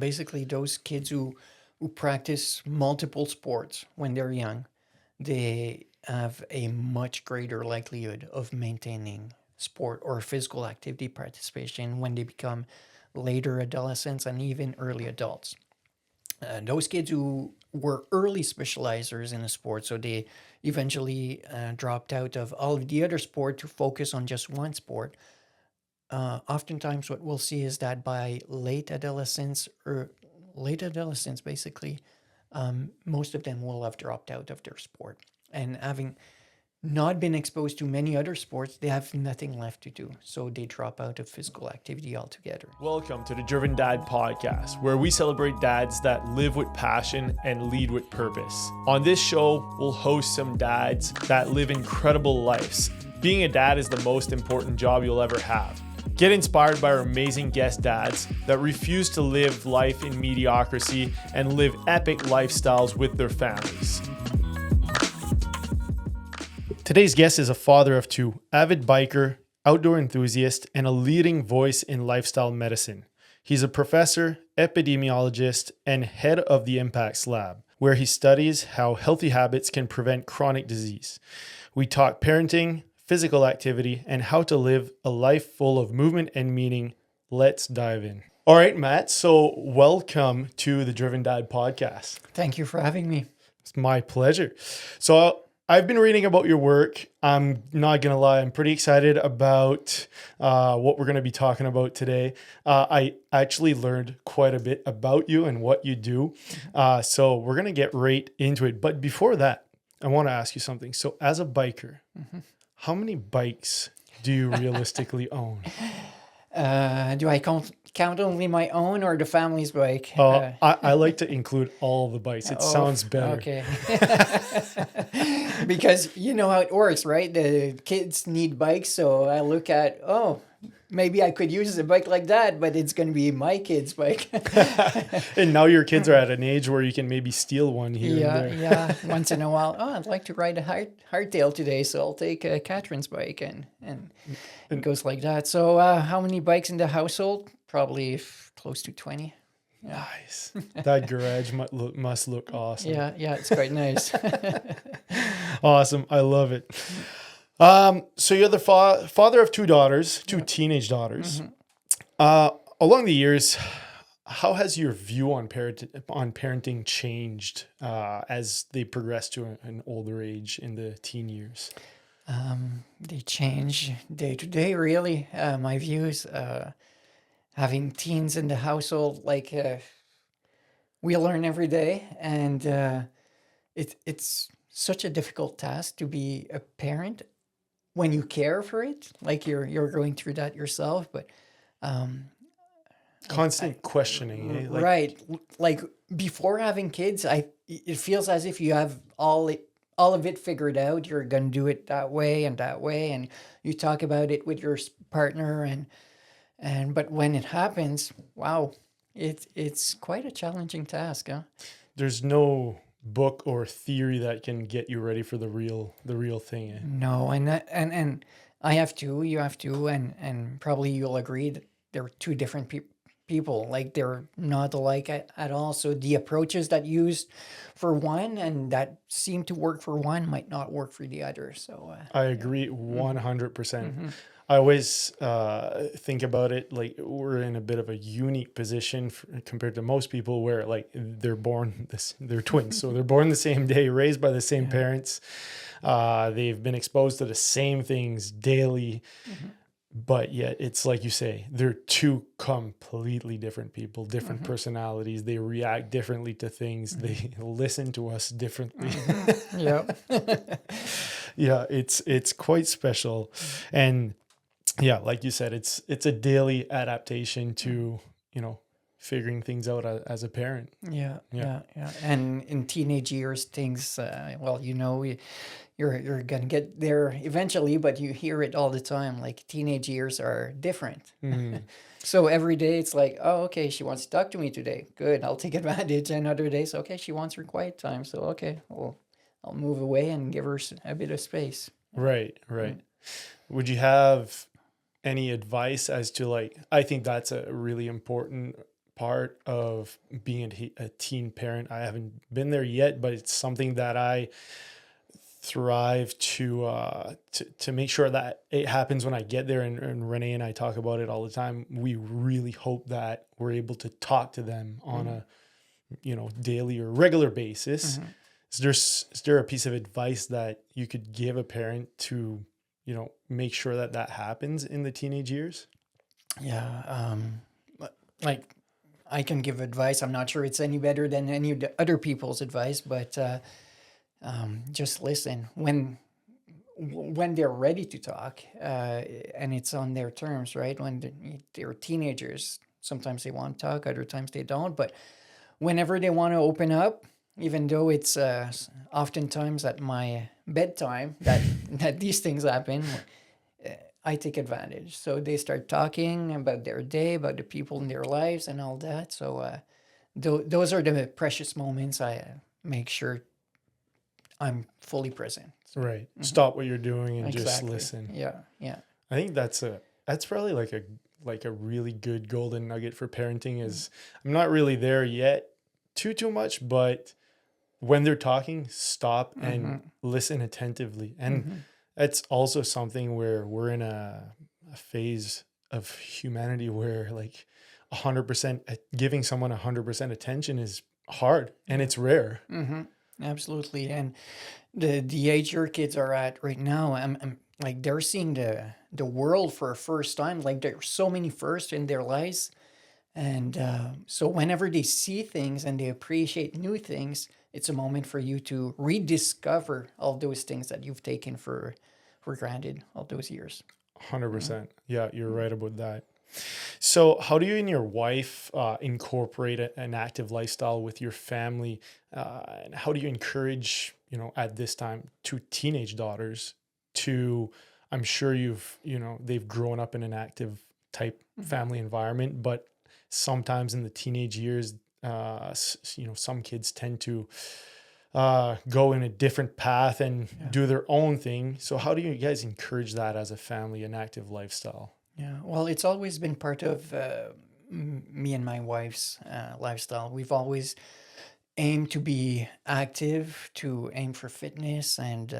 Basically, those kids who practice multiple sports when they're young, they have a much greater likelihood of maintaining sport or physical activity participation when they become later adolescents and even early adults. Those kids who were early specializers in a sport, so they eventually dropped out of all of the other sport to focus on just one sport. Oftentimes, what we'll see is that by late adolescence, basically, most of them will have dropped out of their sport, and having not been exposed to many other sports, they have nothing left to do. So they drop out of physical activity altogether. Welcome to the Driven Dad Podcast, where we celebrate dads that live with passion and lead with purpose. On this show, we'll host some dads that live incredible lives. Being a dad is the most important job you'll ever have. Get inspired by our amazing guest dads that refuse to live life in mediocrity and live epic lifestyles with their families. Today's guest is a father of two, avid biker, outdoor enthusiast, and a leading voice in lifestyle medicine. He's a professor, epidemiologist, and head of the Impacts Lab, where he studies how healthy habits can prevent chronic disease. We talk parenting, physical activity, and how to live a life full of movement and meaning. Let's dive in. All right, Matt. So welcome to the Driven Dad Podcast. Thank you for having me. It's my pleasure. So I've been reading about your work. I'm not going to lie. I'm pretty excited about what we're going to be talking about today. I actually learned quite a bit about you and what you do. So we're going to get right into it. But before that, I want to ask you something. So as a biker, how many bikes do you realistically own? Do I count only my own or the family's bike? I like to include all the bikes. It sounds better. Okay. Because you know how it works, right? The kids need bikes. So I look at, maybe I could use a bike like that, but it's going to be my kid's bike. And now your kids are at an age where you can maybe steal one here and there. Yeah. Once in a while, I'd like to ride a hardtail today, so I'll take Catherine's bike, and it goes like that. So how many bikes in the household? Probably close to 20. Yeah. Nice. That garage must look awesome. Yeah, it's quite nice. Awesome. I love it. So you're the father of two daughters, two teenage daughters. Along the years, how has your view on parenting changed as they progress to an older age in the teen years? They change day to day, really. My views, having teens in the household, we learn every day, and it's such a difficult task to be a parent when you care for it, like you're going through that yourself, but constant questioning, eh? Right. Like before having kids, it feels as if you have all of it figured out. You're gonna do it that way, and you talk about it with your partner, and but when it happens, wow, it's quite a challenging task, huh? There's no book or theory that can get you ready for the real thing. Eh? No, and I have to, you have to, and probably you'll agree that they're two different people. Like they're not alike at all. So the approaches that used for one and that seem to work for one might not work for the other. So I agree 100%. I always think about it like we're in a bit of a unique position compared to most people where like they're twins. So they're born the same day, raised by the same parents. They've been exposed to the same things daily. But yet it's like you say, they're two completely different people, different personalities. They react differently to things. They listen to us differently. Yeah, it's quite special. And yeah, like you said, it's a daily adaptation to, figuring things out as a parent. Yeah. And in teenage years, things, you're going to get there eventually, but you hear it all the time. Like teenage years are different. So every day it's like, oh, okay, she wants to talk to me today. Good, I'll take advantage. And other days, okay, she wants her quiet time. So, okay, well, I'll move away and give her a bit of space. Right. Would you have any advice as to I think that's a really important part of being a teen parent. I haven't been there yet, but it's something that I thrive to make sure that it happens when I get there. And Renee and I talk about it all the time. We really hope that we're able to talk to them on a daily or regular basis. Is there a piece of advice that you could give a parent to make sure that that happens in the teenage years? Yeah. Like I can give advice. I'm not sure it's any better than any other people's advice, but just listen when they're ready to talk, and it's on their terms, right? When they're teenagers, sometimes they want to talk, other times they don't. But whenever they want to open up, even though it's oftentimes at my bedtime that these things happen, I take advantage. So they start talking about their day, about the people in their lives, and all that. So those are the precious moments I make sure I'm fully present. So, Right. Stop what you're doing and just exactly. listen. Yeah. Yeah. I think that's probably like a really good golden nugget for parenting is I'm not really there yet too much, but when they're talking, stop and listen attentively. And that's also something where we're in a phase of humanity where like 100% giving someone 100% attention is hard and it's rare. Absolutely. And the age your kids are at right now, I'm like they're seeing the world for a first time. Like there's so many firsts in their lives, and so whenever they see things and they appreciate new things, it's a moment for you to rediscover all those things that you've taken for granted all those years. 100%. Yeah, you're right about that. So, how do you and your wife incorporate an active lifestyle with your family? And how do you encourage, at this time, two teenage daughters to, I'm sure they've grown up in an active type family environment, but sometimes in the teenage years, some kids tend to go in a different path and do their own thing. So, how do you guys encourage that as a family, an active lifestyle? Yeah, well, it's always been part of me and my wife's lifestyle. We've always aimed to be active, to aim for fitness, and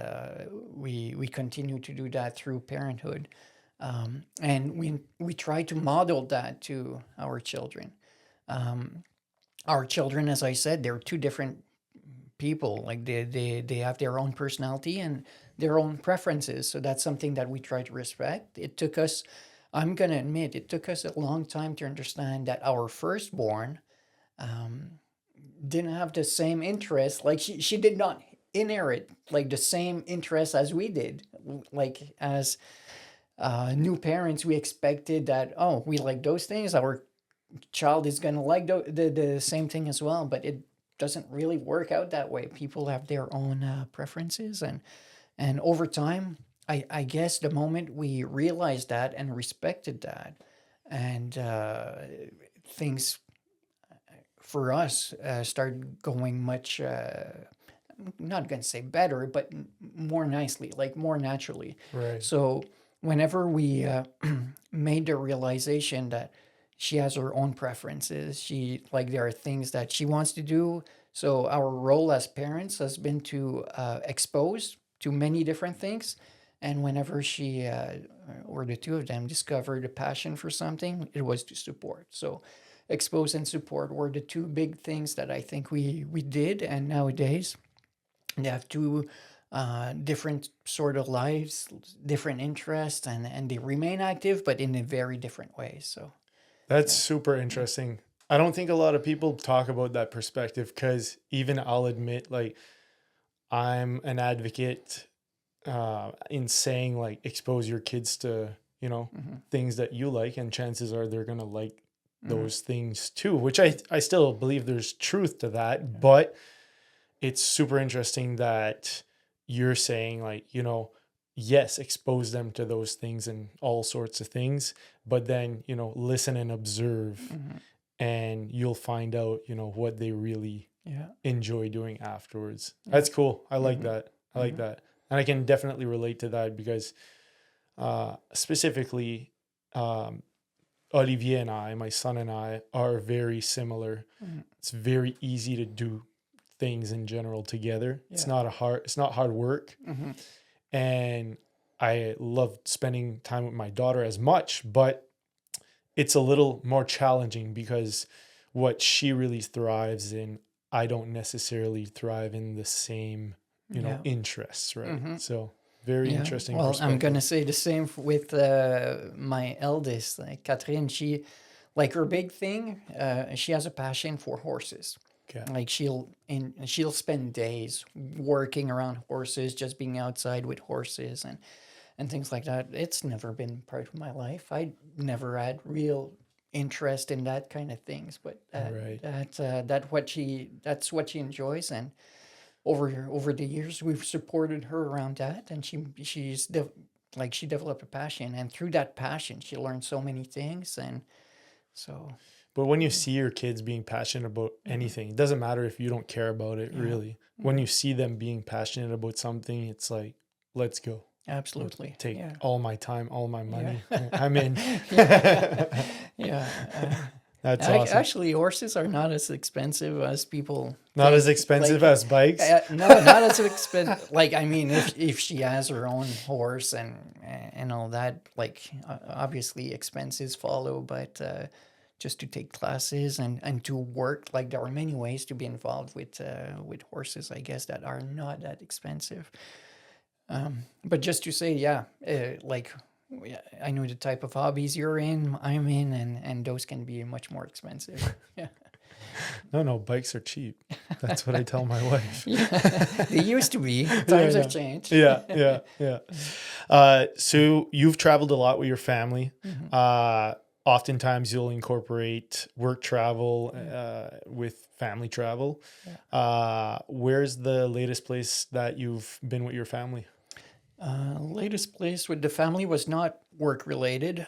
we continue to do that through parenthood. And we try to model that to our children. Our children, as I said, they're two different people. Like they have their own personality and their own preferences. So that's something that we try to respect. It took us, I'm going to admit, it took us a long time to understand that our firstborn didn't have the same interest. Like she did not inherit like the same interest as we did. Like as new parents, we expected that, oh, we like those things. Our child is going to like the same thing as well. But it doesn't really work out that way. People have their own preferences. And over time, I guess the moment we realized that and respected that, and things for us started going much, not going to say better, but more nicely, like more naturally. Right. So whenever we made the realization that she has her own preferences, there are things that she wants to do. So our role as parents has been to expose to many different things. And whenever she or the two of them discovered a passion for something, it was to support. So expose and support were the two big things that I think we did. And nowadays they have two different sort of lives, different interests, and they remain active, but in a very different ways. So that's super interesting. I don't think a lot of people talk about that perspective because even I'll admit, like, I'm an advocate in saying, like, expose your kids to, things that you like, and chances are they're going to like those things too, which I still believe there's truth to that. But it's super interesting that you're saying, like, yes, expose them to those things and all sorts of things, but then, listen and observe and you'll find out, what they really enjoy doing afterwards. That's cool. I like that. I like that. And I can definitely relate to that because specifically, Olivier and I, my son and I, are very similar. Mhm. It's very easy to do things in general together. Yeah. It's not hard work. Hmm. And I love spending time with my daughter as much, but it's a little more challenging because what she really thrives in, I don't necessarily thrive in the same, Yeah. interests, right? Hmm. So very Yeah. interesting Well, I'm gonna perspective. say the same with my eldest, like Catherine. She, like her big thing, she has a passion for horses. Okay. Like she'll spend days working around horses, just being outside with horses and things like that. It's never been part of my life. I never had real interest in that kind of things, but Right. that's what she enjoys. And over the years, we've supported her around that, and she developed a passion, and through that passion, she learned so many things, and so But when you see your kids being passionate about mhm, anything, it doesn't matter if you don't care about it yeah, really. When mhm, you see them being passionate about something, it's like, let's go. I'll absolutely, take yeah, all my time, all my yeah, money. I'm in. yeah, yeah. That's awesome. Actually, horses are not as expensive as people Not as think. expensive Like, as bikes. no, not as expensive. Like, I mean, if she has her own horse and all that, like, obviously expenses follow. But just to take classes and to work, like, there are many ways to be involved with horses, I guess, that are not that expensive. But just to say, yeah, like yeah, I know the type of hobbies you're in, I'm in, and those can be much more expensive. Yeah, No, bikes are cheap. That's what I tell my wife. yeah, they used to be. Yeah, Times have yeah. changed. Yeah. So you've traveled a lot with your family. Mhm. Oftentimes you'll incorporate work travel Yeah, with family travel. yeah. Where's the latest place that you've been with your family? Latest place with the family was not work related.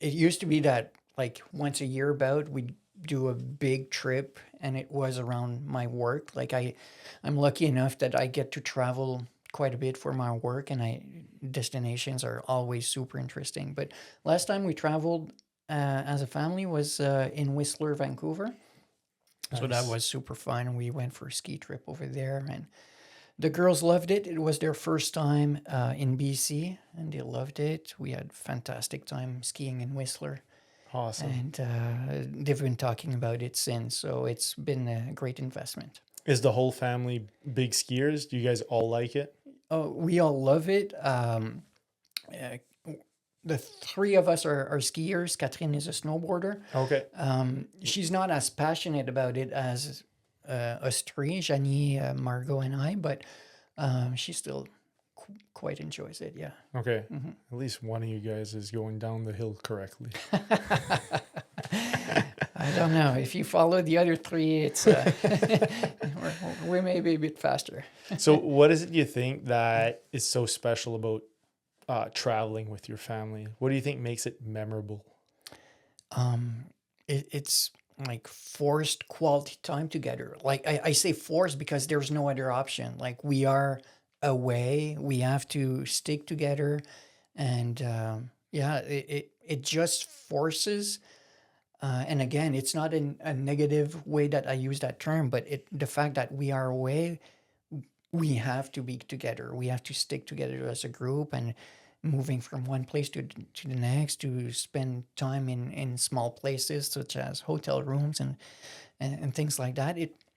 It used to be that like once a year about we'd do a big trip, and it was around my work. Like I'm lucky enough that I get to travel quite a bit for my work, and I destinations are always super interesting. But last time we traveled as a family was in Whistler, Vancouver. So that Nice. was super fun. We went for a ski trip over there, and the girls loved it. It was their first time in BC, and they loved it. We had fantastic time skiing in Whistler, Awesome. and they've been talking about it since. So it's been a great investment. Is the whole family big skiers? Do you guys all like it? Oh, we all love it. Uh, the three of us are skiers. Catherine is a snowboarder. Okay. She's not as passionate about it as us three, Janie, Margot, and I, but she still quite enjoys it. Yeah. Okay. Mhm. At least one of you guys is going down the hill correctly. I don't know. If you follow the other three, it's we may be a bit faster. So, what is it you think that is so special about traveling with your family? What do you think makes it memorable? Um, it's like forced quality time together. Like I say forced because there's no other option. Like we are away, we have to stick together, and yeah, it just forces. And again, it's not in a negative way that I use that term, but the fact that we are away, we have to be together. We have to stick together as a group, and moving from one place to the next, to spend time in small places such as hotel rooms and things like that.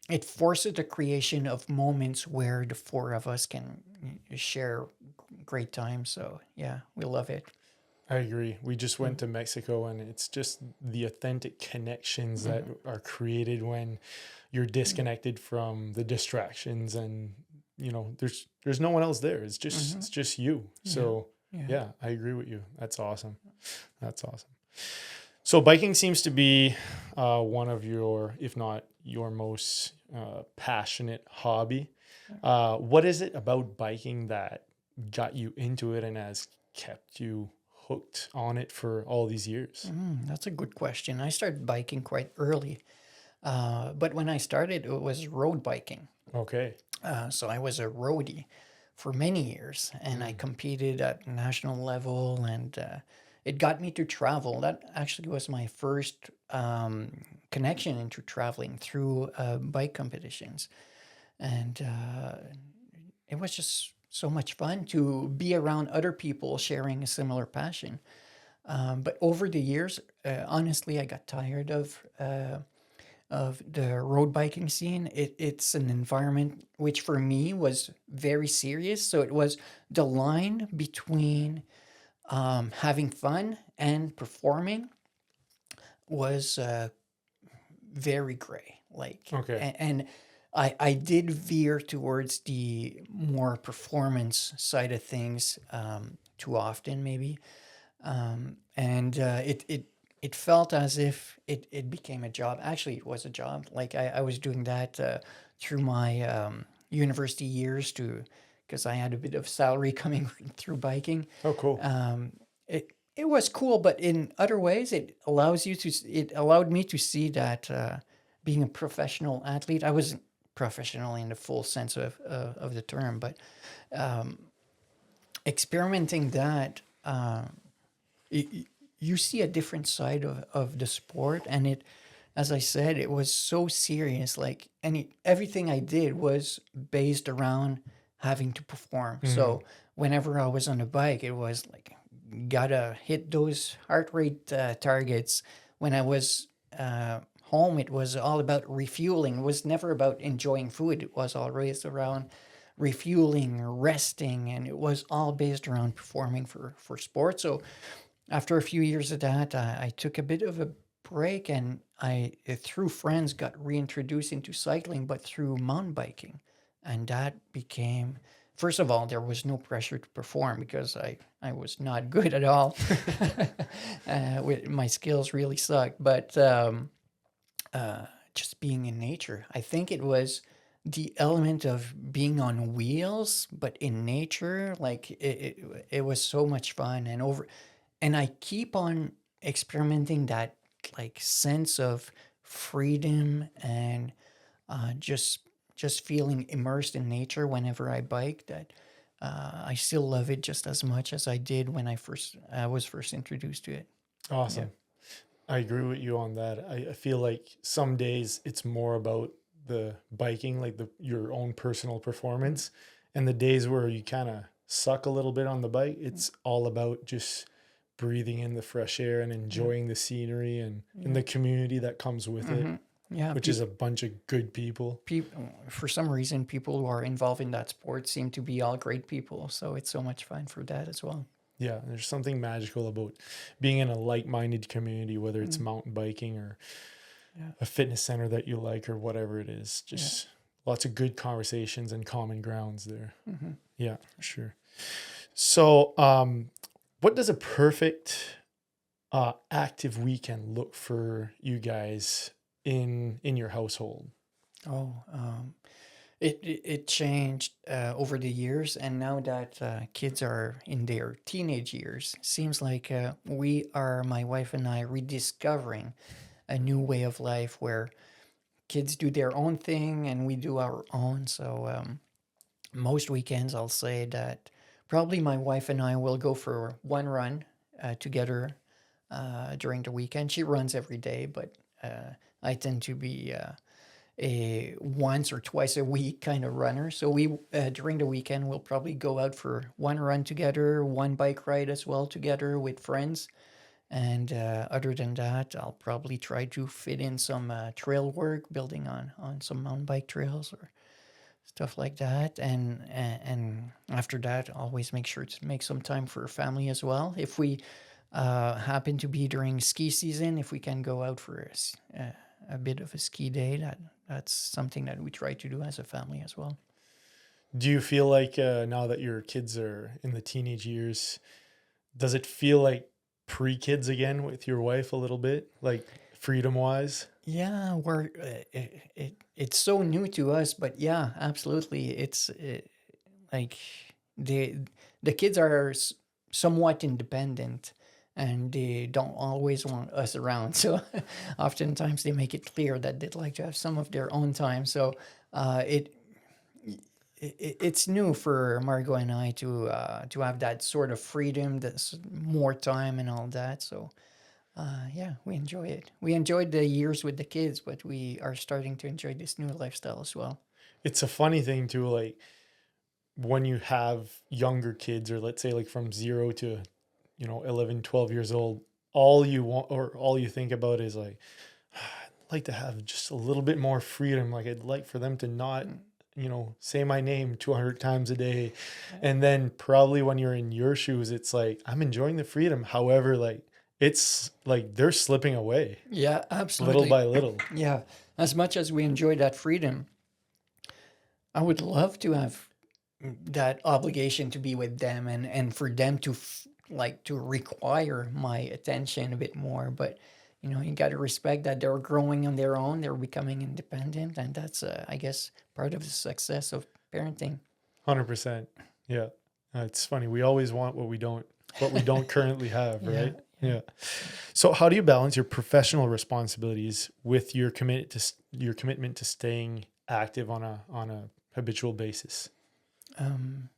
It forces the creation of moments where the four of us can share great time. So yeah, we love it. I agree. We just went Mhm. to Mexico, and it's just the authentic connections that Mhm. are created when you're disconnected from the distractions, and there's no one else there. Mhm. It's just you. Yeah. So Yeah. yeah, I agree with you. That's awesome. That's awesome. So biking seems to be one of your, if not your most passionate hobby. What is it about biking that got you into it and has kept you hooked on it for all these years? That's a good question. I started biking quite early, but when I started, it was road biking. Okay. So I was a roadie for many years, and I Mm. competed at national level, and it got me to travel. That actually was my first connection into traveling through bike competitions. And it was just so much fun to be around other people sharing a similar passion. But over the years, honestly, I got tired of the road biking scene. It's an environment which for me was very serious. So it was the line between having fun and performing was very gray. Like, Okay. and I did veer towards the more performance side of things too often, maybe. And it felt as if it became a job. Actually, it was a job. Like I was doing that through my university years to because I had a bit of salary coming through biking. Oh, cool. It was cool, but in other ways, it allowed me to see that being a professional athlete, I wasn't professional in the full sense of the term, but experimenting that. Y- you see a different side of the sport, and it as I said, it was so serious. Like everything I did was based around having to perform. Mhm. So whenever I was on a bike, it was like gotta hit those heart rate targets. When I was home, it was all about refueling. It was never about enjoying food. It was always around refueling, resting, and it was all based around performing for sport. So after a few years of that, I took a bit of a break, and I, through friends, got reintroduced into cycling, but through mountain biking. And that became, first of all, there was no pressure to perform because I was not good at all. My skills really sucked. But just being in nature, I think it was the element of being on wheels, but in nature, like it was so much fun and I keep on experimenting that like sense of freedom and just feeling immersed in nature whenever I bike. That I still love it just as much as I did when I was first introduced to it. Yeah. Awesome. I agree with you on that. I feel like some days it's more about the biking, like your own personal performance, and the days where you kind of suck a little bit on the bike, it's all about just breathing in the fresh air and Yeah. enjoying the scenery and Yeah. the community that comes with it, Yeah. which is a bunch of good people. For some reason, people who are involved in that sport seem to be all great people. So it's so much fun for that as well. Yeah, there's something magical about being in a like-minded community, whether it's Mm. mountain biking or Yeah. a fitness center that you like or whatever it is. Yeah. Just lots of good conversations and common grounds there. Hmm. Yeah, for sure. So, what does a perfect active weekend look for you guys in your household? Oh, it changed over the years, and now that kids are in their teenage years, seems like my wife and I, rediscovering a new way of life where kids do their own thing and we do our own. So most weekends, I'll say that probably my wife and I will go for one run together during the weekend. She runs every day, but I tend to be a once or twice a week kind of runner. So we during the weekend we'll probably go out for one run together, one bike ride as well together with friends. And other than that, I'll probably try to fit in some trail work, building on some mountain bike trails or stuff like that. And after that, always make sure to make some time for family as well. If we happen to be during ski season, if we can go out for a bit of a ski day, that's something that we try to do as a family as well. Do you feel like now that your kids are in the teenage years, does it feel like pre-kids again with your wife a little bit, like freedom wise? Yeah, it's so new to us, but yeah, absolutely. It's like the the kids are somewhat independent, and they don't always want us around. So oftentimes they make it clear that they'd like to have some of their own time. So it it's new for Margot and I to have that sort of freedom, that's more time and all that. So yeah, we enjoy it. We enjoyed the years with the kids, but we are starting to enjoy this new lifestyle as well. It's a funny thing too, like when you have younger kids, or let's say like from 0 to 11, 12 years old, all you want or all you think about is like, I'd like to have just a little bit more freedom. Like I'd like for them to not say my name 200 times a day. And then probably when you're in your shoes, it's like, I'm enjoying the freedom. However, like it's like they're slipping away Yeah, little absolutely. by little. Yeah, as much as we enjoy that freedom, I would love to have that obligation to be with them, and for them to like to require my attention a bit more. But you got to respect that they're growing on their own, they're becoming independent, and that's I guess part of the success of parenting. 100%. Yeah. It's funny. We always want what we don't currently have, Yeah, right? yeah. Yeah. So how do you balance your professional responsibilities with your commitment to staying active on a habitual basis? um,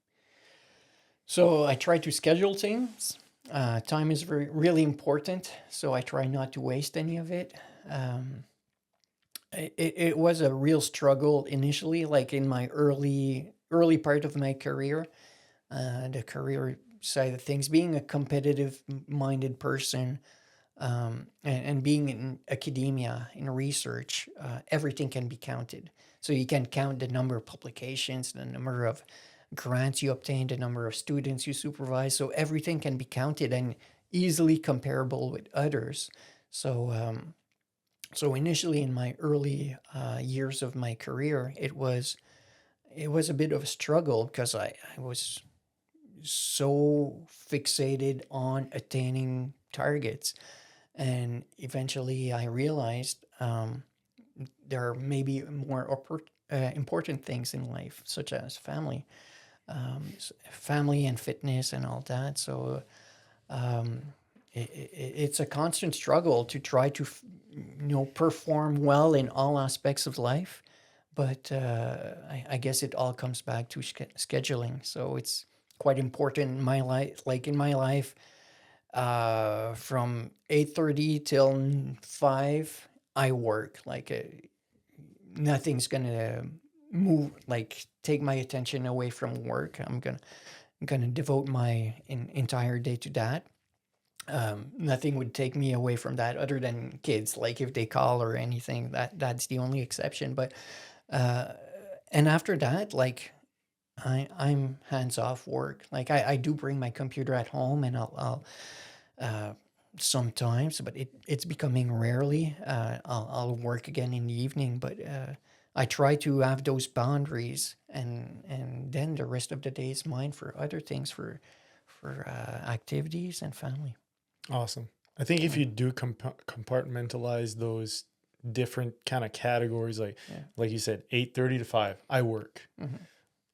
so I try to schedule things. Time is really important, so I try not to waste any of it. um, it was a real struggle initially, like in my early part of my career, the career side of things, being a competitive minded person, and being in academia, in research, everything can be counted. So you can count the number of publications, the number of grants you obtain, the number of students you supervise. So everything can be counted and easily comparable with others. So so initially in my early years of my career, it was a bit of a struggle because I was so fixated on attaining targets. And eventually I realized there are maybe more important things in life, such as family, family and fitness and all that. So um, it's a constant struggle to try to perform well in all aspects of life. But I guess it all comes back to scheduling. So it's quite important in my life. Like in my life, from 8:30 till 5, I work. Like nothing's gonna move, like take my attention away from work. I'm gonna devote my entire day to that. Nothing would take me away from that other than kids. Like if they call or anything, that's the only exception. But uh, and after that, like I'm hands off work. Like I do bring my computer at home, and I'll uh, sometimes, but it's becoming rarely. I'll work again in the evening, but I try to have those boundaries, and then the rest of the day is mine for other things, for activities and family. Awesome. I think if Yeah, you do compartmentalize those different kind of categories, like yeah. like you said, 8:30 to 5, I work. Mm-hmm,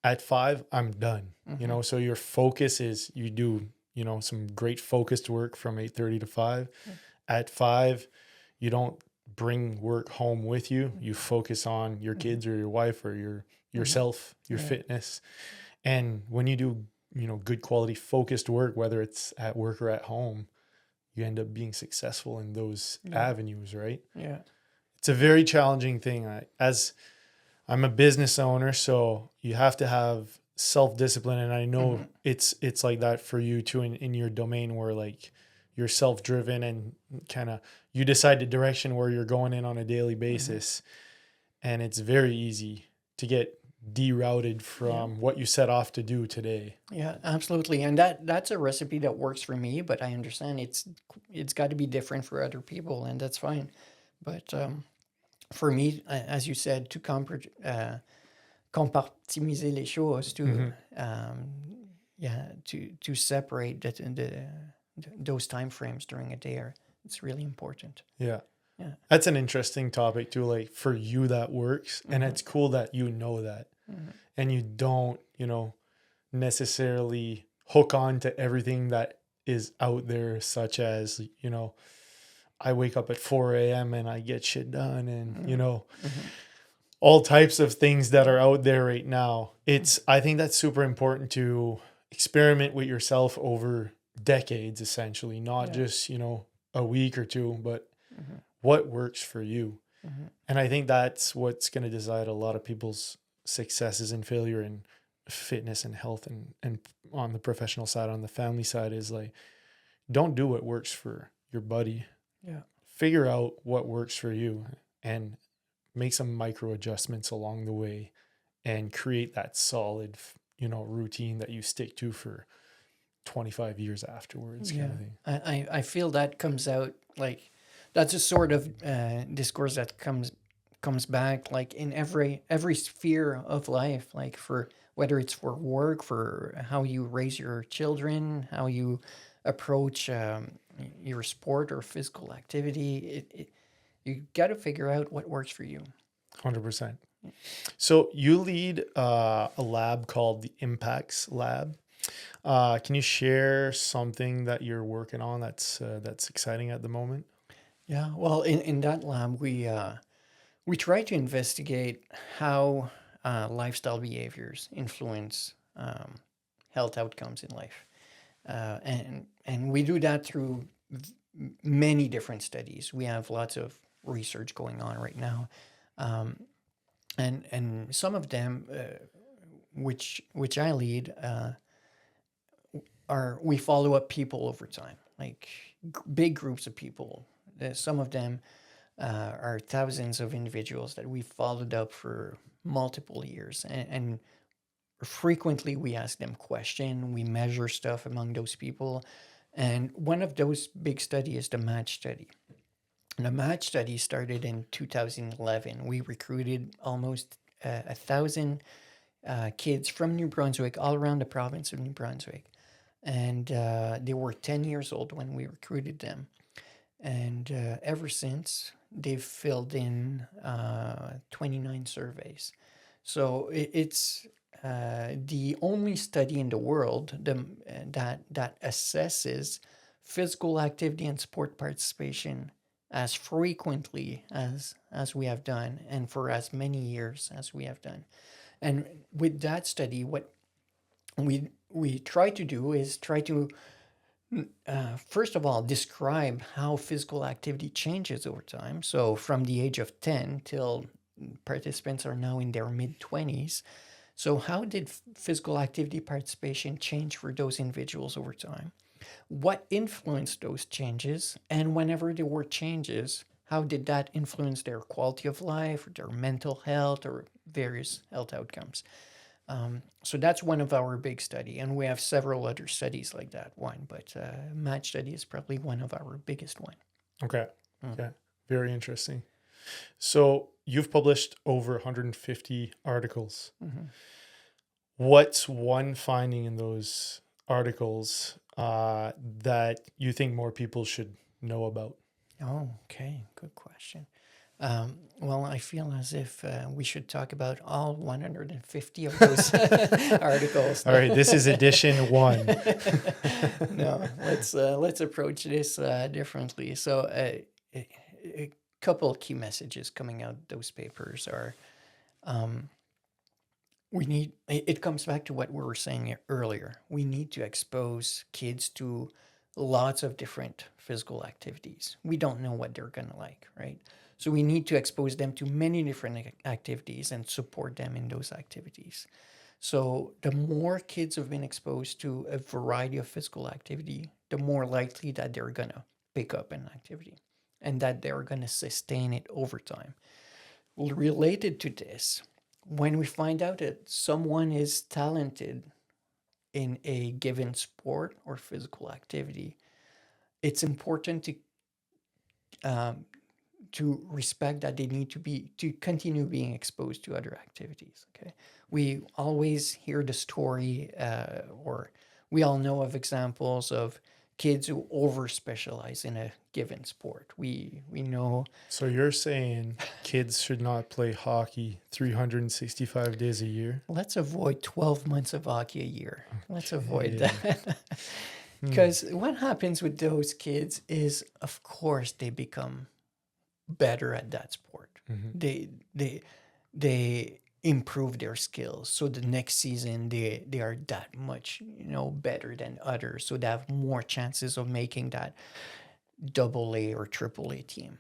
At 5, I'm done. mm-hmm, So your focus is you do, some great focused work from 8:30 to 5. yeah, At 5, you don't bring work home with you. You focus on your mm-hmm, kids or your wife or mm-hmm. yourself, your Yeah, fitness. And when you do, good quality focused work, whether it's at work or at home, you end up being successful in those yeah, avenues, right? yeah. It's a very challenging thing. As I'm a business owner, so you have to have self-discipline, and I know Mm-hmm, it's like that for you too in your domain, where like you're self-driven and kind of you decide the direction where you're going in on a daily mm-hmm. basis, and it's very easy to get derouted Yeah. from what you set off to do today. Yeah, absolutely. And that's a recipe that works for me, but I understand it's got to be different for other people, and that's fine. But for me, as you said, to compartimiser les choses, to Hmm. yeah, to separate those time frames during a day, it's really important. Yeah. Yeah. That's an interesting topic too. Like for you, that works. And Mm-hmm, it's cool that you know that mm-hmm, and you don't, necessarily hook on to everything that is out there, such as, I wake up at 4 a.m. and I get shit done. And, mm-hmm, mm-hmm. all types of things that are out there right now. I think that's super important to experiment with yourself over decades, essentially, not just, a week or two, but what works for you. And I think that's what's going to decide a lot of people's successes and failure in fitness and health, and on the professional side, on the family side, is like, don't do what works for your buddy. Yeah. Figure out what works for you and make some micro adjustments along the way and create that solid, routine that you stick to for 25 years afterwards, kind of thing. I feel that comes out like that's a sort of discourse that comes back like in every sphere of life, like for whether it's for work, for how you raise your children, how you approach your sport or physical activity. You got to figure out what works for you. 100%. So you lead a lab called the Impacts Lab. Can you share something that you're working on that's exciting at the moment? Yeah, well, in that lab, we try to investigate how lifestyle behaviors influence health outcomes in life, and we do that through many different studies. We have lots of research going on right now, and some of them, which I lead, we follow up people over time, like big groups of people. Some of them are thousands of individuals that we followed up for multiple years, and frequently we ask them questions. We measure stuff among those people, and one of those big studies is the match study. And the match study started in 2011. We recruited almost 1,000 kids from New Brunswick, all around the province of New Brunswick. And they were 10 years old when we recruited them. And ever since, they've filled in 29 surveys. So it's the only study in the world that assesses physical activity and sport participation as frequently as we have done, and for as many years as we have done. And with that study, what we try to do is first of all, describe how physical activity changes over time. So from the age of 10 till participants are now in their mid-20s. So how did physical activity participation change for those individuals over time? What influenced those changes? And whenever there were changes, how did that influence their quality of life, or their mental health, or various health outcomes? So that's one of our big study, and we have several other studies like that one, but match study is probably one of our biggest one. Okay. Okay. Very interesting. So you've published over 150 articles. What's one finding in those articles that you think more people should know about? Oh, okay. Good question. Well, I feel as if we should talk about all 150 of those articles. All right, this is edition 1. No, let's approach this differently. So, a couple of key messages coming out of those papers are, it comes back to what we were saying earlier. We need to expose kids to lots of different physical activities. We don't know what they're gonna like, right? So we need to expose them to many different activities and support them in those activities. So the more kids have been exposed to a variety of physical activity, the more likely that they're gonna pick up an activity and that they're gonna sustain it over time. Related to this, when we find out that someone is talented in a given sport or physical activity, it's important to respect that they need to continue being exposed to other activities. Okay, we always hear the story, or we all know of examples of kids who over specialize in a given sport. We know. So you're saying kids should not play hockey 365 days a year? Let's avoid 12 months of hockey a year. Let's avoid that. Because what happens with those kids is, of course, they become better at that sport. They they improve their skills. So the next season they are that much, better than others. So they have more chances of making that double A or triple A team.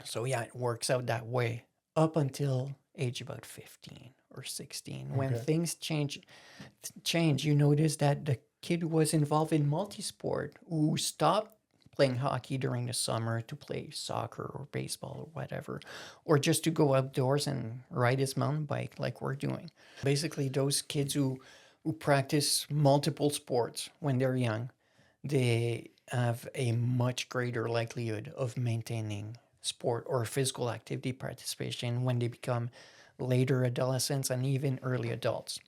So yeah, it works out that way up until age about 15 or 16. When Okay. things change, you notice that the kid who was involved in multi-sport, who stopped playing hockey during the summer to play soccer or baseball or whatever, or just to go outdoors and ride his mountain bike like we're doing. Basically, those kids who practice multiple sports when they're young, they have a much greater likelihood of maintaining sport or physical activity participation when they become later adolescents and even early adults.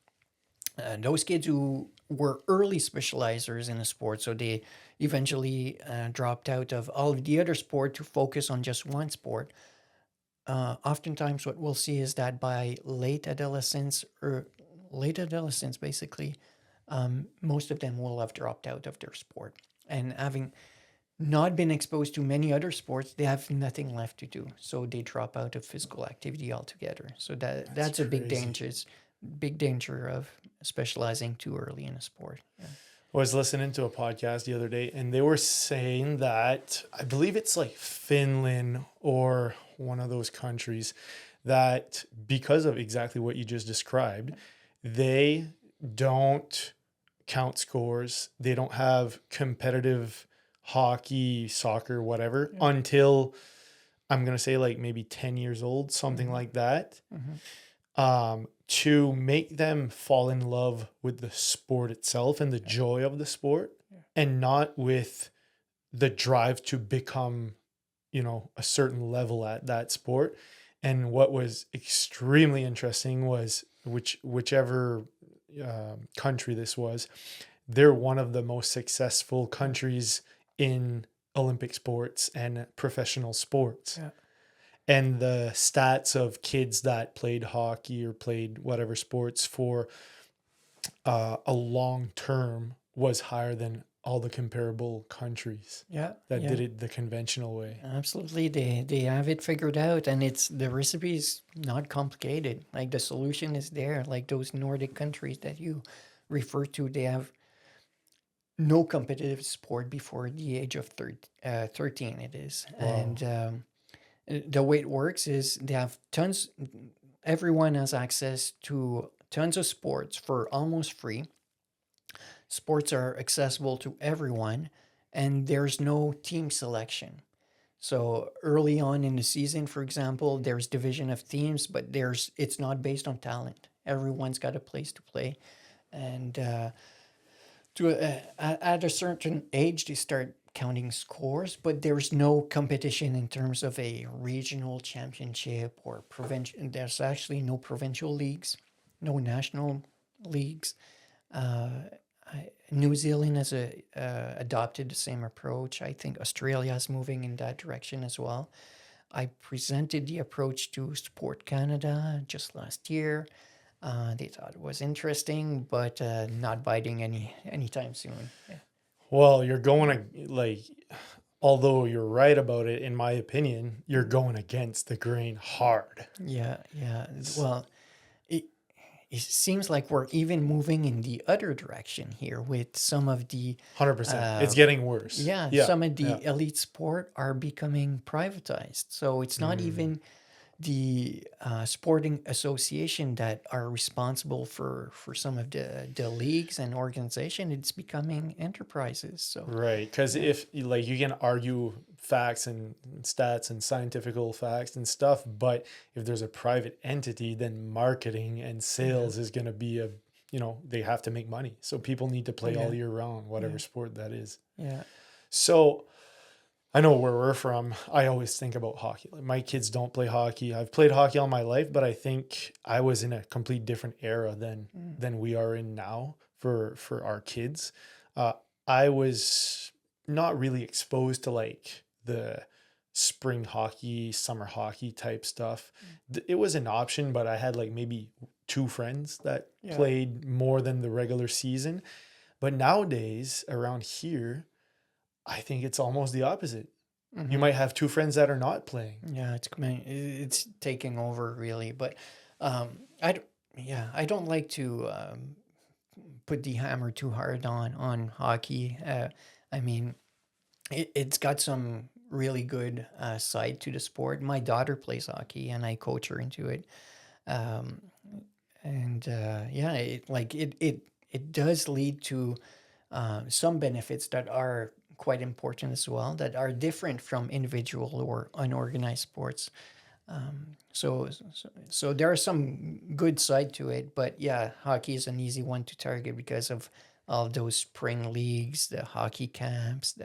Those kids who were early specializers in a sport, so they eventually dropped out of all of the other sport to focus on just one sport. Oftentimes, what we'll see is that by late adolescence, basically, most of them will have dropped out of their sport. And having not been exposed to many other sports, they have nothing left to do. So they drop out of physical activity altogether. So That's that's a crazy. big danger of specializing too early in a sport. Yeah. I was listening to a podcast the other day, and they were saying that I believe it's like Finland or one of those countries that because of exactly what you just described, they don't count scores. They don't have competitive hockey, soccer, whatever Yeah. until I'm going to say like maybe 10 years old, something Mm-hmm. like that, Mm-hmm. to make them fall in love with the sport itself and the Yeah. joy of the sport, Yeah. and not with the drive to become, a certain level at that sport. And what was extremely interesting was whichever country this was, they're one of the most successful countries in Olympic sports and professional sports. Yeah. And the stats of kids that played hockey or played whatever sports for a long term was higher than all the comparable countries Yeah. that Yeah. did it the conventional way. Absolutely. They have it figured out, and it's the recipe is not complicated. Like the solution is there. Like those Nordic countries that you refer to, they have no competitive sport before the age of 13 it is. Wow. And the way it works is they have tons, everyone has access to tons of sports for almost free. Sports are accessible to everyone, and there's no team selection. So early on in the season, for example, there's division of teams, but it's not based on talent. Everyone's got a place to play, and at a certain age, they start counting scores, but there's no competition in terms of a regional championship or provincial. There's actually no provincial leagues, no national leagues. Uh, New Zealand has adopted the same approach. I think Australia is moving in that direction as well. I presented the approach to Sport Canada just last year. They thought it was interesting, but not biting anytime soon. Yeah. Well, you're going to like, although you're right about it, in my opinion, you're going against the grain hard. Yeah, yeah. It's Well, it, it seems like we're even moving in the other direction here with some of the 100%. It's uh, getting worse. yeah, Yeah. some of Yeah. the elite sport are becoming privatized. So it's not Mm. even the sporting association that are responsible for some of the leagues and organization. It's becoming enterprises. So Right. Because yeah, if like you can argue facts and stats and scientifical facts and stuff, but if there's a private entity, then marketing and yeah, sales is going to be they have to make money. So people need to oh play yeah, all year round, yeah, whatever sport that is. yeah, So I know where we're from. I always think about hockey. Like my kids don't play hockey. I've played hockey all my life, but I think I was in a complete different era mm, than we are in now for our kids. Uh, I was not really exposed to like the spring hockey, summer hockey type stuff. It was an option, but I had like maybe two friends that yeah, played more than the regular season. But nowadays around here, I think it's almost the opposite. You might have two friends that are not playing. Yeah, it's taking over really, but I don't, yeah, I don't like to put the hammer too hard on hockey. I mean, it's got some really good side to the sport. My daughter plays hockey, and I coach her into it. Um, and yeah, it does lead to some benefits that are quite important as well, that are different from individual or unorganized sports. So there are some good side to it, but yeah, hockey is an easy one to target because of all those spring leagues, the hockey camps,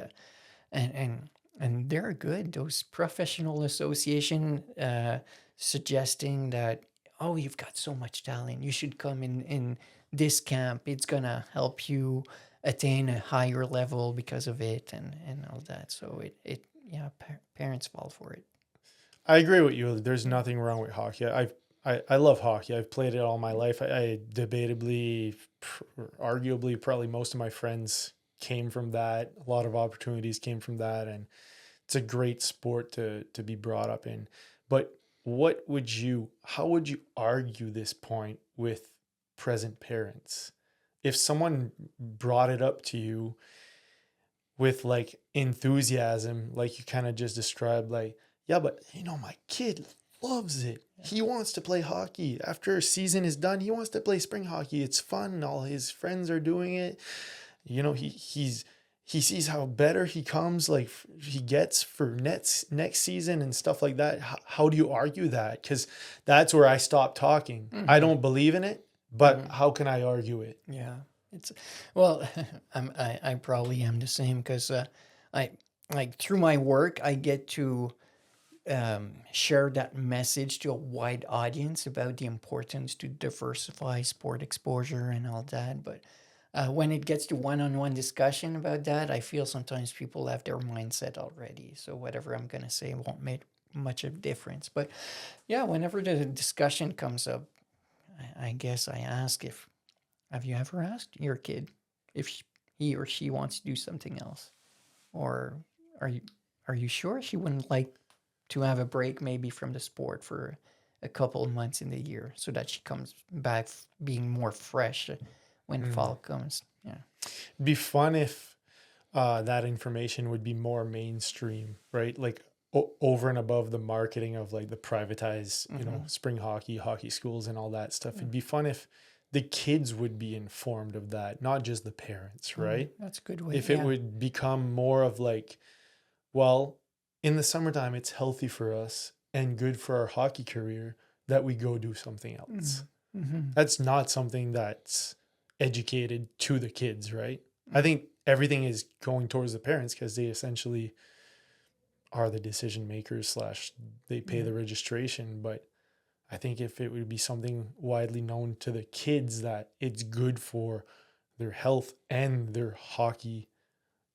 and and and they're good. Those professional association suggesting that, oh, you've got so much talent, you should come in this camp. It's gonna help you attain a higher level because of it, and all that. So it yeah, parents fall for it. I agree with you. There's nothing wrong with hockey. I love hockey. I've played it all my life. I debatably, arguably, probably most of my friends came from that. A lot of opportunities came from that, and it's a great sport to be brought up in. But how would you argue this point with present parents? If someone brought it up to you with like enthusiasm, like you kind of just described, like, yeah, but my kid loves it. He wants to play hockey. After a season is done, he wants to play spring hockey. It's fun. All his friends are doing it. He sees how better he comes, like he gets for next season and stuff like that. How do you argue that? Because that's where I stop talking. I don't believe in it, but how can I argue it? Yeah, it's well, I probably am the same because I like through my work I get to share that message to a wide audience about the importance to diversify sport exposure and all that. But when it gets to one-on-one discussion about that, I feel sometimes people have their mindset already. So whatever I'm gonna say won't make much of a difference. But yeah, whenever the discussion comes up, I guess I ask if have you ever asked your kid if he or she wants to do something else, or are you are you sure she wouldn't like to have a break maybe from the sport for a couple of months in the year so that she comes back being more fresh when fall comes. Yeah. Be fun if that information would be more mainstream, right? Like over and above the marketing of like the privatized, spring hockey schools and all that stuff. It'd be fun if the kids would be informed of that, not just the parents, right? That's a good way. If it would become more of like, well, in the summertime, it's healthy for us and good for our hockey career that we go do something else. That's not something that's educated to the kids, right? I think everything is going towards the parents because they essentially are the decision makers / they pay the registration. But I think if it would be something widely known to the kids that it's good for their health and their hockey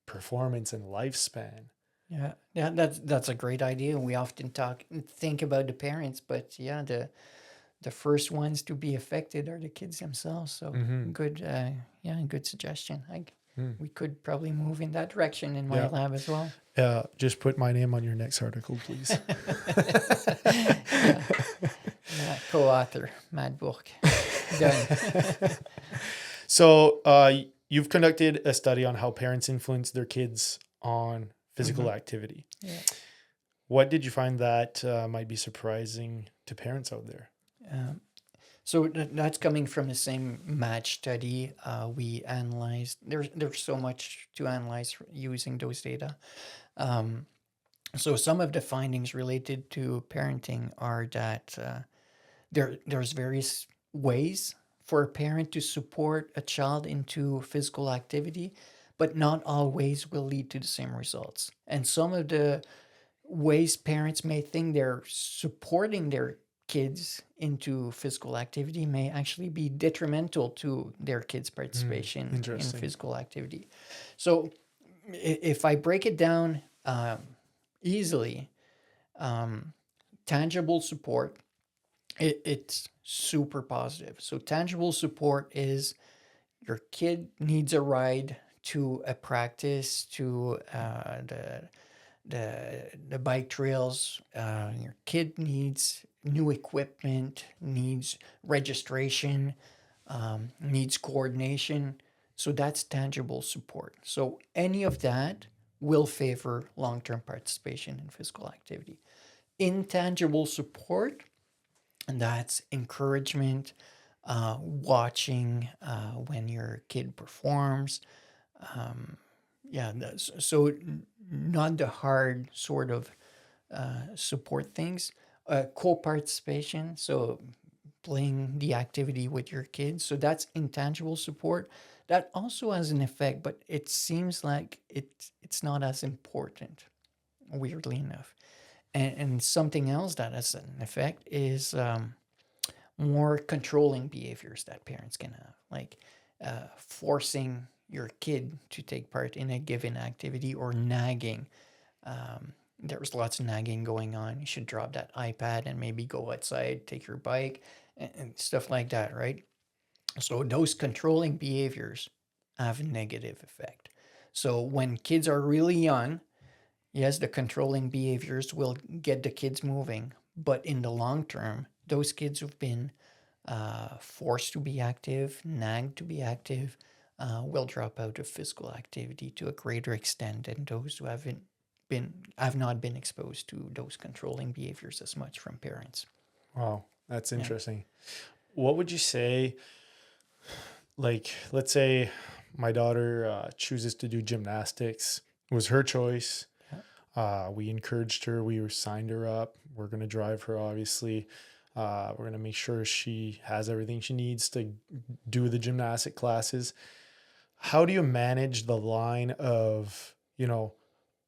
performance and lifespan. Yeah, that's a great idea. We often think about the parents, but yeah, the first ones to be affected are the kids themselves. So good, good suggestion. We could probably move in that direction in my lab as well. Just put my name on your next article, please. Co-author, Matt Bourque. Done. So you've conducted a study on how parents influence their kids on physical activity. Yeah. What did you find that might be surprising to parents out there? So that's coming from the same match study. We analyzed. There's so much to analyze using those data. So some of the findings related to parenting are that there's various ways for a parent to support a child into physical activity, but not all ways will lead to the same results. And some of the ways parents may think they're supporting their kids into physical activity may actually be detrimental to their kids' participation in physical activity. So if I break it down easily, tangible support, it's super positive. So tangible support is your kid needs a ride to a practice, to the bike trails. Your kid needs new equipment, needs registration, needs coordination. So that's tangible support. So any of that will favor long-term participation in physical activity. Intangible support, and that's encouragement, watching when your kid performs. Yeah, so not the hard sort of support things. Co-participation, so playing the activity with your kids. So that's intangible support. That also has an effect, but it seems like it's not as important, weirdly enough. And something else that has an effect is more controlling behaviors that parents can have, like forcing your kid to take part in a given activity or nagging. There's lots of nagging going on. You should drop that iPad and maybe go outside, take your bike, and stuff like that, right? So those controlling behaviors have a negative effect. So when kids are really young, yes, the controlling behaviors will get the kids moving, but in the long term, those kids who've been forced to be active, nagged to be active, will drop out of physical activity to a greater extent than those who have not been exposed to those controlling behaviors as much from parents. Wow, that's Yeah. interesting. What would you say, like, let's say my daughter chooses to do gymnastics. It was her choice. We encouraged her. We signed her up. We're going to drive her, obviously. We're going to make sure she has everything she needs to do the gymnastic classes. How do you manage the line of,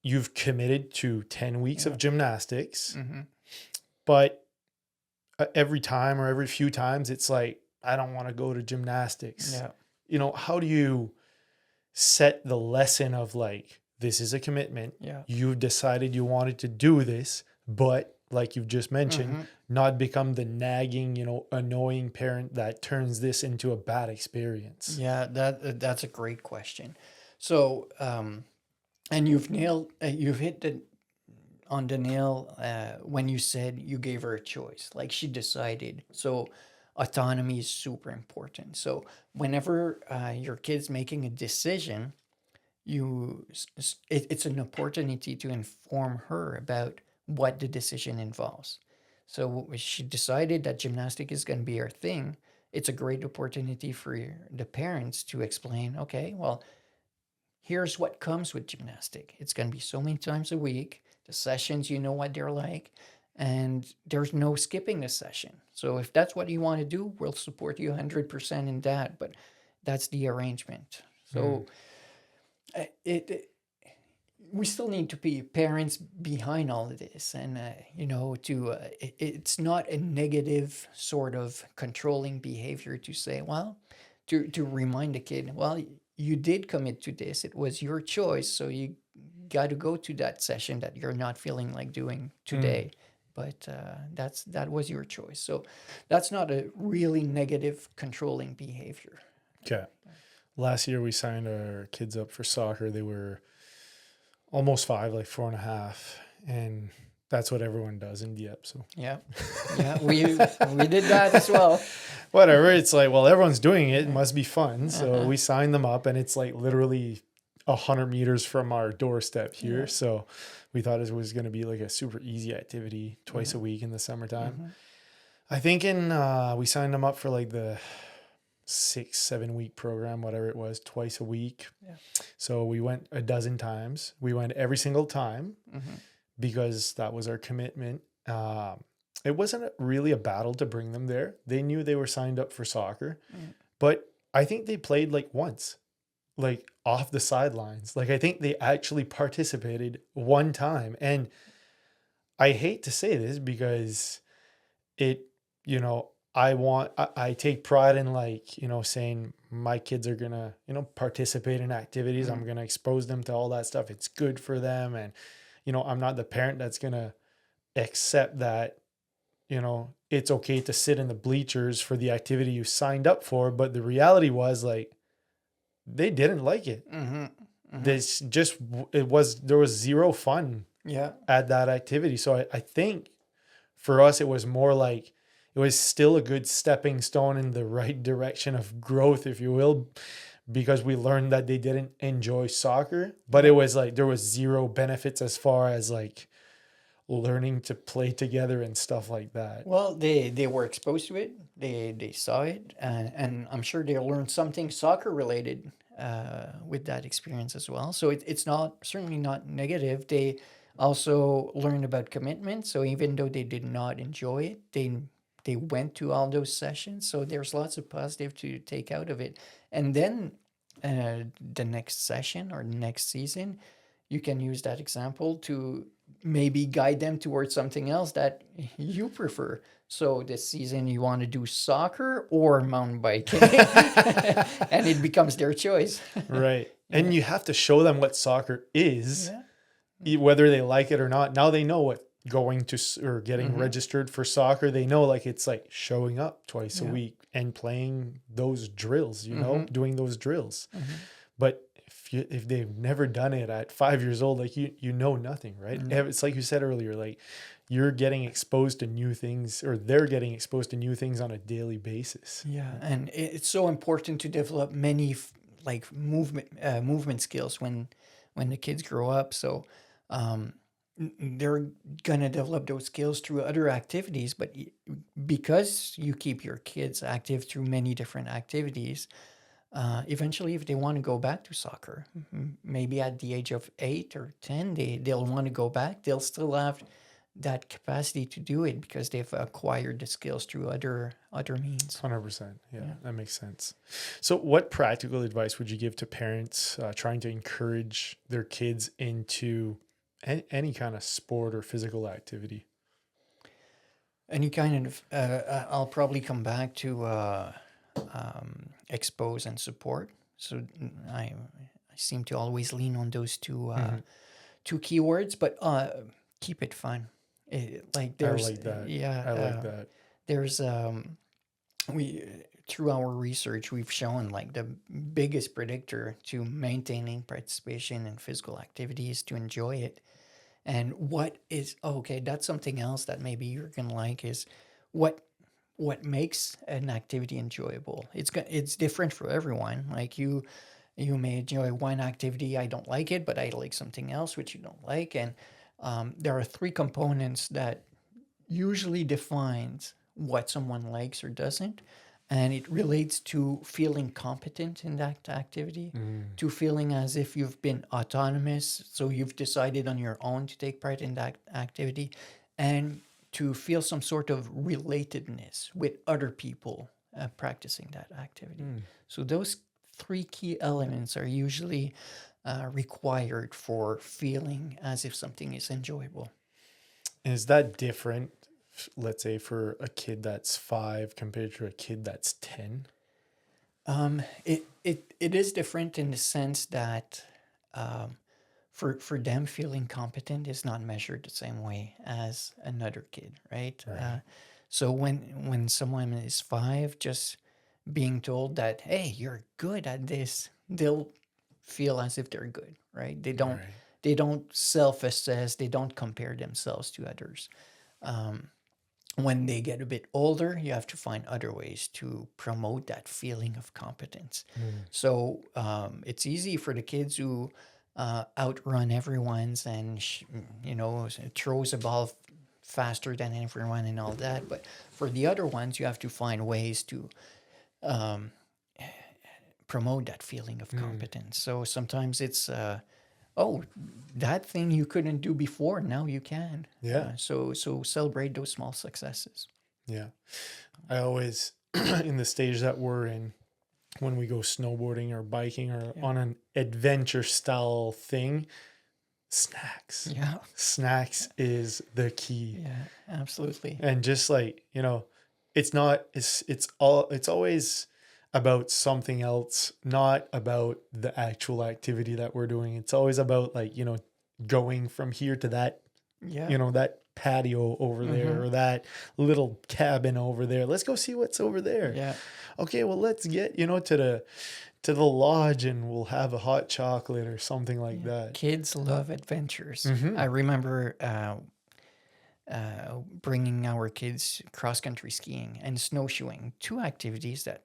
you've committed to 10 weeks of gymnastics, but every time or every few times it's like, I don't want to go to gymnastics. Yeah. How do you set the lesson of like, this is a commitment. Yeah. You've decided you wanted to do this, but like you've just mentioned, not become the nagging, annoying parent that turns this into a bad experience. Yeah, that's a great question. So, and you've hit on the nail when you said you gave her a choice, like she decided. So, autonomy is super important. So, whenever your kid's making a decision, it's an opportunity to inform her about what the decision involves. So she decided that gymnastic is going to be her thing. It's a great opportunity for the parents to explain, okay, well, here's what comes with gymnastic. It's going to be so many times a week. The sessions, you know what they're like, and there's no skipping the session. So if that's what you want to do, we'll support you 100% in that. But that's the arrangement. So we still need to be parents behind all of this, and it's not a negative sort of controlling behavior to say, well, to remind the kid, well, you did commit to this, it was your choice, so you got to go to that session that you're not feeling like doing today. But that was your choice. So that's not a really negative controlling behavior. Okay. Last year we signed our kids up for soccer. They were almost 5, like 4.5, and that's what everyone does in Dieppe. So yeah, we did that as well. Whatever. It's like, well, everyone's doing it. It must be fun. So we signed them up, and it's like literally 100 meters from our doorstep here. So we thought it was going to be like a super easy activity twice a week in the summertime. I think we signed them up for like the 6-7 week program, whatever it was, twice a week. So we went a dozen times. We went every single time because that was our commitment. It wasn't really a battle to bring them there. They knew they were signed up for soccer, but I think they played like once, like off the sidelines. Like I think they actually participated one time. And I hate to say this because I take pride in saying my kids are going to, participate in activities. I'm going to expose them to all that stuff. It's good for them. And, I'm not the parent that's going to accept that, it's okay to sit in the bleachers for the activity you signed up for. But the reality was like, they didn't like it. There was zero fun Yeah. at that activity. So I think for us, it was more like it was still a good stepping stone in the right direction of growth, if you will, because we learned that they didn't enjoy soccer, but it was like there was zero benefits as far as like learning to play together and stuff like that. Well, they were exposed to it. They saw it, and I'm sure they learned something soccer related with that experience as well. So it's not certainly not negative. They also learned about commitment. So even though they did not enjoy it, they went to all those sessions. So there's lots of positive to take out of it. And then the next session or the next season, you can use that example to maybe guide them towards something else that you prefer. So this season you want to do soccer or mountain biking, and it becomes their choice. Right. And you have to show them what soccer is, Yeah. whether they like it or not. Now they know what going to or getting registered for soccer, they know like it's like showing up twice a week and playing those drills, you know, doing those drills. But if they've never done it at 5 years old, like you know nothing, right? It's like you said earlier, like you're getting exposed to new things, or they're getting exposed to new things on a daily basis. Yeah, and it's so important to develop many like movement skills when the kids grow up. So they're gonna develop those skills through other activities, but because you keep your kids active through many different activities, eventually, if they want to go back to soccer, maybe at the age of 8 or 10, they'll want to go back. They'll still have that capacity to do it because they've acquired the skills through other means. 100%. Yeah, that makes sense. So what practical advice would you give to parents trying to encourage their kids into any kind of sport or physical activity? Any kind of, I'll probably come back to expose and support. So I seem to always lean on those two keywords, but keep it fun. Like there's, I like that. yeah, I like that. there's we through our research we've shown like the biggest predictor to maintaining participation in physical activity is to enjoy it. And what is okay, that's something else that maybe you're gonna like is what makes an activity enjoyable. It's different for everyone. Like you may enjoy one activity, I don't like it, but I like something else which you don't like. And there are three components that usually defines what someone likes or doesn't. And it relates to feeling competent in that activity, to feeling as if you've been autonomous, so you've decided on your own to take part in that activity, and to feel some sort of relatedness with other people practicing that activity. So those three key elements are usually required for feeling as if something is enjoyable. Is that different, let's say, for a kid that's 5 compared to a kid that's 10? It is different in the sense that for them feeling competent is not measured the same way as another kid, right? So when someone is 5, just being told that, hey, you're good at this, they'll feel as if they're good, right? They don't self-assess, they don't compare themselves to others. When they get a bit older, you have to find other ways to promote that feeling of competence. So it's easy for the kids who outrun everyone's and throws a ball faster than everyone and all that. But for the other ones, you have to find ways to promote that feeling of competence. So sometimes it's oh, that thing you couldn't do before, now you can. Yeah. So celebrate those small successes. Yeah. I always, in the stage that we're in, when we go snowboarding or biking or on an adventure style thing, snacks. Yeah. Snacks is the key. Yeah, absolutely. And just like, it's always about something else, not about the actual activity that we're doing. It's always about like, going from here to that, Yeah. that patio over there or that little cabin over there. Let's go see what's over there. Yeah. Okay, well, let's get, to the lodge and we'll have a hot chocolate or something like that. Kids love adventures. Mm-hmm. I remember bringing our kids cross country skiing and snowshoeing, two activities that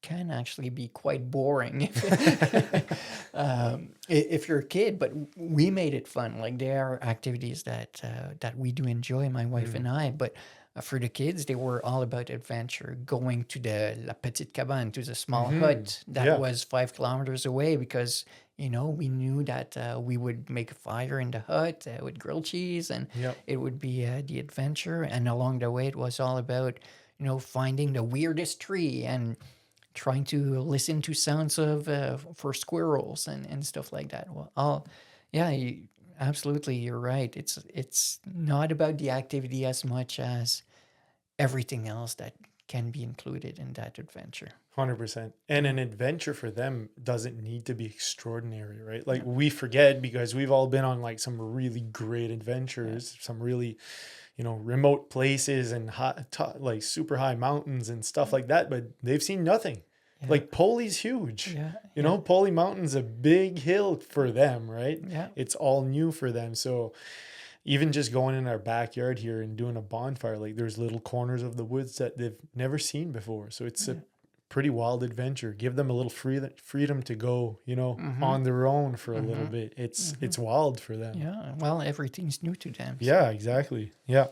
can actually be quite boring if you're a kid, but we made it fun. Like they are activities that we do enjoy, my wife and I. But for the kids, they were all about adventure, going to the La Petite Cabane, to the small hut that Yeah. was 5 kilometers away, because we knew that we would make a fire in the hut with grilled cheese, and Yep. it would be the adventure. And along the way, it was all about finding the weirdest tree and trying to listen to sounds of for squirrels and stuff like that. Well, yeah, absolutely, you're right. It's not about the activity as much as everything else that can be included in that adventure. 100%. And an adventure for them doesn't need to be extraordinary, right? Like we forget because we've all been on like some really great adventures, some really, remote places and like super high mountains and stuff like that, but they've seen nothing. Yeah. Like Poli's huge. Yeah. Poli Mountain's a big hill for them, right? Yeah. It's all new for them. So even just going in our backyard here and doing a bonfire, like there's little corners of the woods that they've never seen before. So it's a pretty wild adventure. Give them a little freedom to go, on their own for a little bit. It's wild for them. Yeah. Well, everything's new to them. So. Yeah, exactly. Yeah.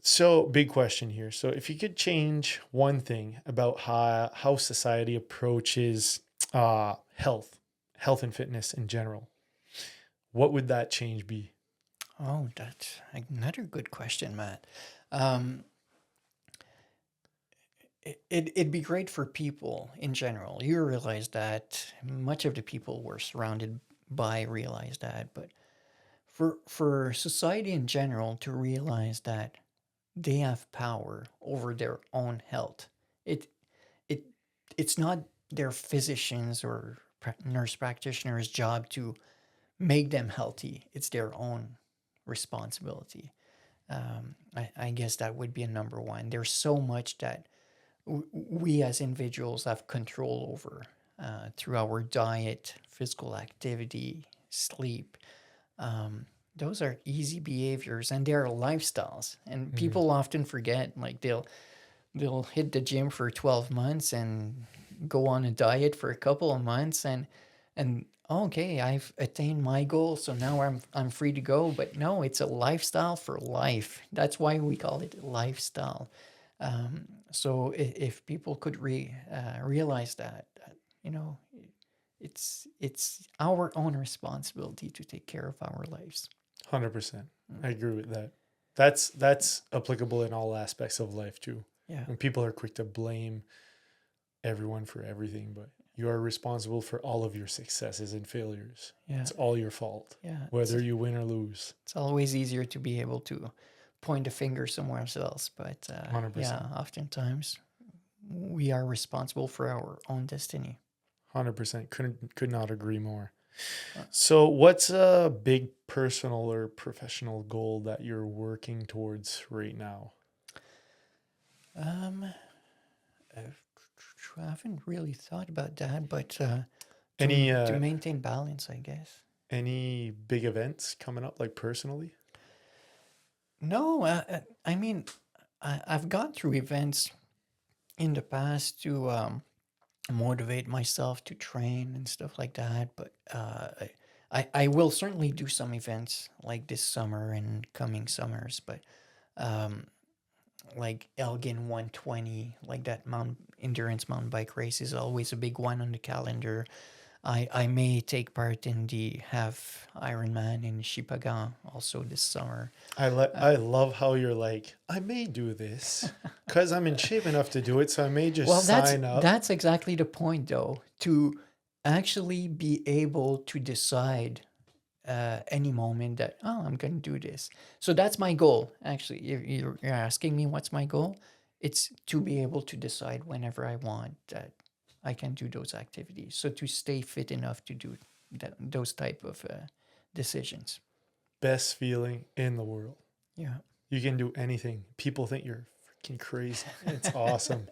So big question here. So if you could change one thing about how society approaches health and fitness in general, what would that change be? Oh, that's another good question, Matt. It'd be great for people in general. You realize that much of the people we're surrounded by realize that, but for society in general to realize that they have power over their own health. It it it's not their physicians or nurse practitioners' job to make them healthy. It's their own responsibility. I guess that would be a number one. There's so much that we as individuals have control over through our diet, physical activity, sleep. Those are easy behaviors and they're lifestyles. And people often forget, like they'll hit the gym for 12 months and go on a diet for a couple of months and okay, I've attained my goal, so now I'm free to go. But no, it's a lifestyle for life. That's why we call it lifestyle. So if people could realize that it's our own responsibility to take care of our lives. 100%. I agree with that. That's applicable in all aspects of life too. Yeah. And people are quick to blame everyone for everything, but you are responsible for all of your successes and failures. Yeah. It's all your fault. Yeah. Whether you win or lose. It's always easier to be able to point a finger somewhere else, but 100%. yeah, oftentimes we are responsible for our own destiny. 100%. Could not agree more. So what's a big personal or professional goal that you're working towards right now? I haven't really thought about that, but to maintain balance, I guess. Any big events coming up, like personally? No, I mean, I've gone through events in the past to motivate myself to train and stuff like that. But I will certainly do some events like this summer and coming summers. But like Elgin 120, like that endurance mountain bike race is always a big one on the calendar. I may take part in the half Ironman in Chipagan also this summer. I love how you're like, I may do this because I'm in shape enough to do it, so I may just sign up. That's exactly the point, though, to actually be able to decide any moment that, oh, I'm going to do this. So that's my goal, actually. You're asking me what's my goal? It's to be able to decide whenever I want that I can do those activities. So to stay fit enough to do those type of decisions. best feeling in the world. Yeah. You can do anything. People think you're freaking crazy. It's awesome.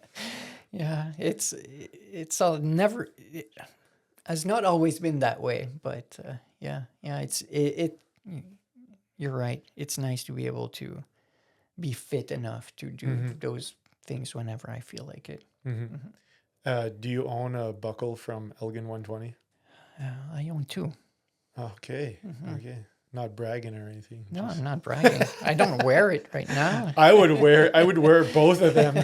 Yeah. It's all never, it has not always been that way, but yeah. Yeah. You're right. It's nice to be able to be fit enough to do Hmm. those things whenever I feel like it. Hmm. Do you own a buckle from Elgin 120? I own two. Okay. Okay. Not bragging or anything. No, Just I'm not bragging. I don't wear it right now. I would wear both of them.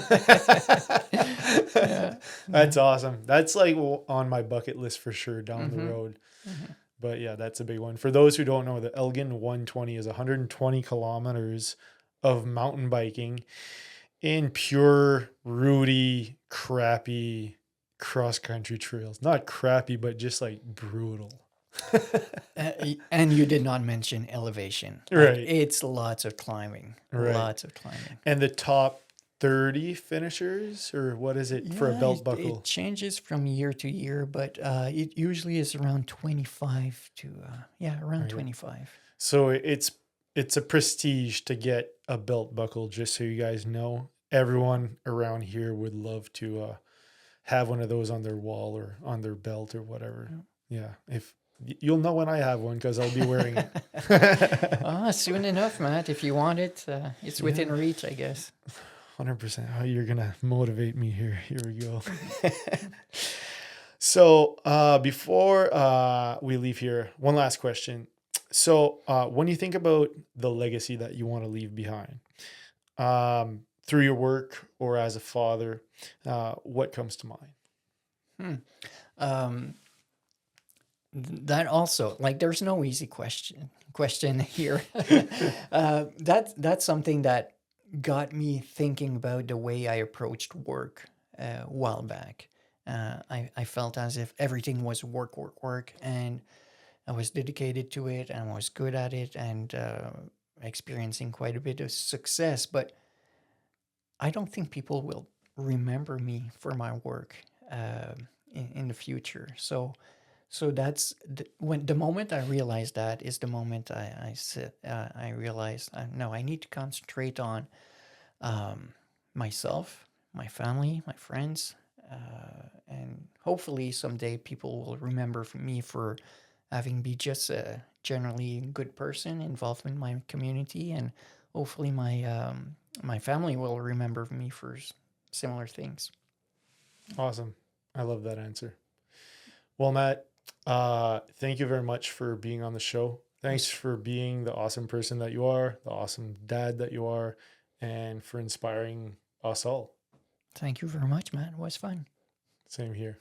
Yeah. That's awesome. That's like on my bucket list for sure down the road. Mhm. But yeah, that's a big one. For those who don't know, the Elgin 120 is 120 kilometers of mountain biking in pure, rooty, crappy cross country trails. Not crappy, but just like brutal. And you did not mention elevation. Right. It's lots of climbing. Right. Lots of climbing. And the top 30 finishers, or what is it for a belt it buckle? changes from year to year, but it usually is around 25 to, around 25. So it's a prestige to get a belt buckle, just so you guys know. Everyone around here would love to have one of those on their wall or on their belt or whatever. Yeah. If you'll know when I have one, because I'll be wearing it. Soon enough, Matt. If you want it, it's within reach, I guess. 100%. Oh, you're gonna motivate me here. Here we go. So before we leave here, one last question. So when you think about the legacy that you want to leave behind, through your work or as a father, what comes to mind? That also, like, there's no easy question here. That's something that got me thinking about the way I approached work a while back. I felt as if everything was work, work, work, and I was dedicated to it and was good at it and experiencing quite a bit of success. But I don't think people will remember me for my work in the future. So that's when the moment I realized that is the moment I realized no, I need to concentrate on myself, my family, my friends, and hopefully someday people will remember me for having be just a generally good person involved in my community, and hopefully my family will remember me for similar things. Awesome. I love that answer. Well, Matt, thank you very much for being on the show. Thanks for being the awesome person that you are, the awesome dad that you are, and for inspiring us all. Thank you very much, Matt. It was fun. Same here.